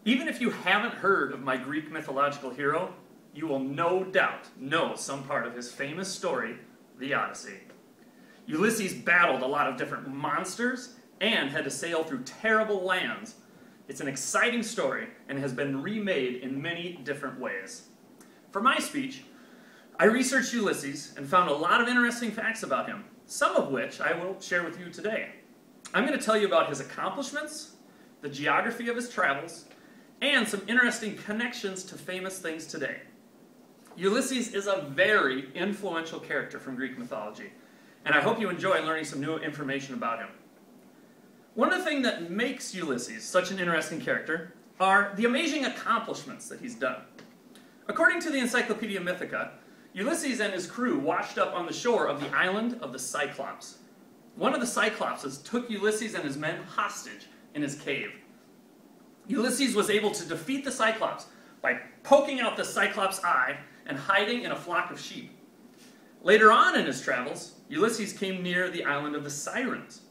Even if you haven't heard of my Greek mythological hero, you will no doubt know some part of his famous story, the Odyssey. Ulysses battled a lot of different monsters and had to sail through terrible lands. It's an exciting story and has been remade in many different ways. For my speech, I researched Ulysses and found a lot of interesting facts about him, some of which I will share with you today. I'm going to tell you about his accomplishments, the geography of his travels, and some interesting connections to famous things today. Ulysses is a very influential character from Greek mythology, and I hope you enjoy learning some new information about him. One of the things that makes Ulysses such an interesting character are the amazing accomplishments that he's done. According to the Encyclopedia Mythica, Ulysses and his crew washed up on the shore of the island of the Cyclops. One of the Cyclopses took Ulysses and his men hostage in his cave. Ulysses was able to defeat the Cyclops by poking out the Cyclops' eye and hiding in a flock of sheep. Later on in his travels, Ulysses came near the island of the Sirens.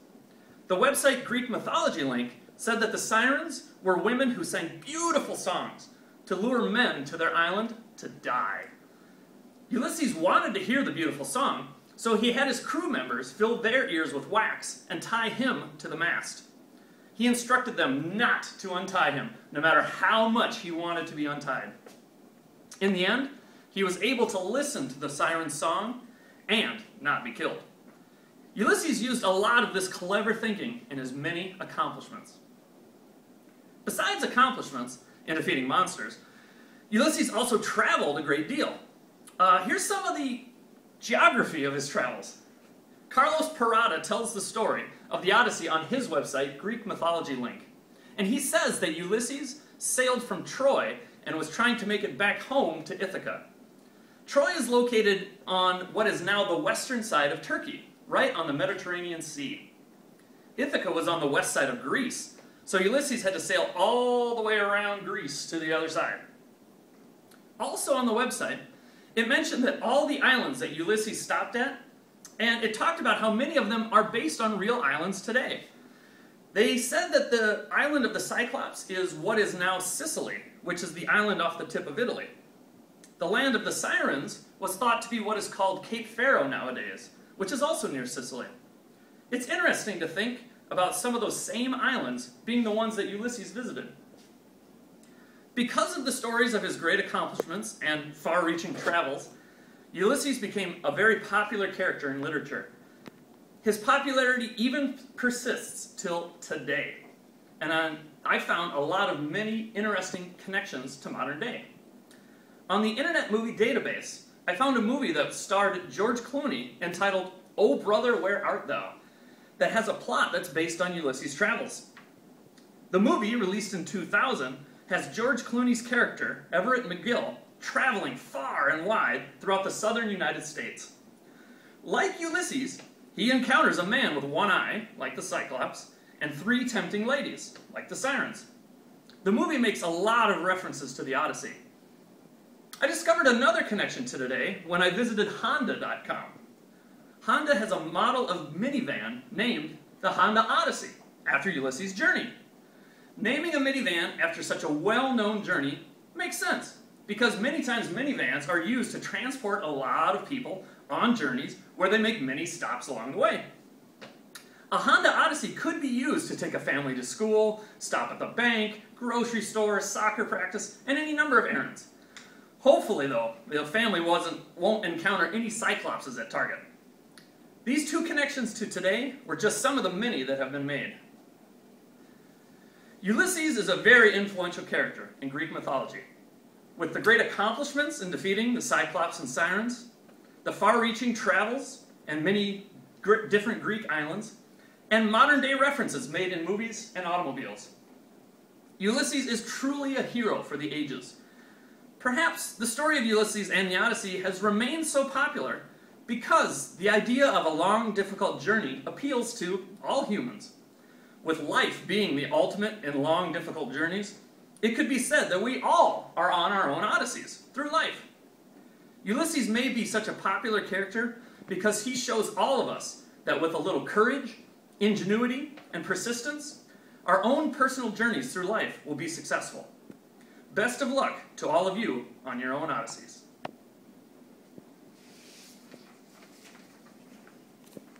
The website Greek Mythology Link said that the Sirens were women who sang beautiful songs to lure men to their island to die. Ulysses wanted to hear the beautiful song, so he had his crew members fill their ears with wax and tie him to the mast. He instructed them not to untie him, no matter how much he wanted to be untied. In the end, he was able to listen to the siren's song and not be killed. Ulysses used a lot of this clever thinking in his many accomplishments. Besides accomplishments in defeating monsters, Ulysses also traveled a great deal. Here's some of the geography of his travels. Carlos Parada tells the story of the Odyssey on his website, Greek Mythology Link. And he says that Ulysses sailed from Troy and was trying to make it back home to Ithaca. Troy is located on what is now the western side of Turkey, right on the Mediterranean Sea. Ithaca was on the west side of Greece, so Ulysses had to sail all the way around Greece to the other side. Also on the website, it mentioned that all the islands that Ulysses stopped at, and it talked about how many of them are based on real islands today. They said that the island of the Cyclops is what is now Sicily, which is the island off the tip of Italy. The land of the Sirens was thought to be what is called Cape Pharaoh nowadays, which is also near Sicily. It's interesting to think about some of those same islands being the ones that Ulysses visited. Because of the stories of his great accomplishments and far-reaching travels, Ulysses became a very popular character in literature. His popularity even persists till today, and I found a lot of many interesting connections to modern day. On the Internet Movie Database, I found a movie that starred George Clooney entitled "Oh Brother, Where Art Thou?" that has a plot that's based on Ulysses' travels. The movie, released in 2000, has George Clooney's character, Everett McGill, traveling far and wide throughout the southern United States. Like Ulysses, he encounters a man with one eye, like the Cyclops, and 3 tempting ladies, like the Sirens. The movie makes a lot of references to the Odyssey. I discovered another connection to today when I visited Honda.com. Honda has a model of minivan named the Honda Odyssey, after Ulysses' journey. Naming a minivan after such a well-known journey makes sense, because many times minivans are used to transport a lot of people on journeys where they make many stops along the way. A Honda Odyssey could be used to take a family to school, stop at the bank, grocery store, soccer practice, and any number of errands. Hopefully, though, the family won't encounter any Cyclopses at Target. These 2 connections to today were just some of the many that have been made. Ulysses is a very influential character in Greek mythology. With the great accomplishments in defeating the Cyclops and Sirens, the far-reaching travels and many different Greek islands, and modern-day references made in movies and automobiles. Ulysses is truly a hero for the ages. Perhaps the story of Ulysses and the Odyssey has remained so popular because the idea of a long, difficult journey appeals to all humans. With life being the ultimate in long, difficult journeys, it could be said that we all are on our own odysseys through life. Ulysses may be such a popular character because he shows all of us that with a little courage, ingenuity, and persistence, our own personal journeys through life will be successful. Best of luck to all of you on your own Odysseys.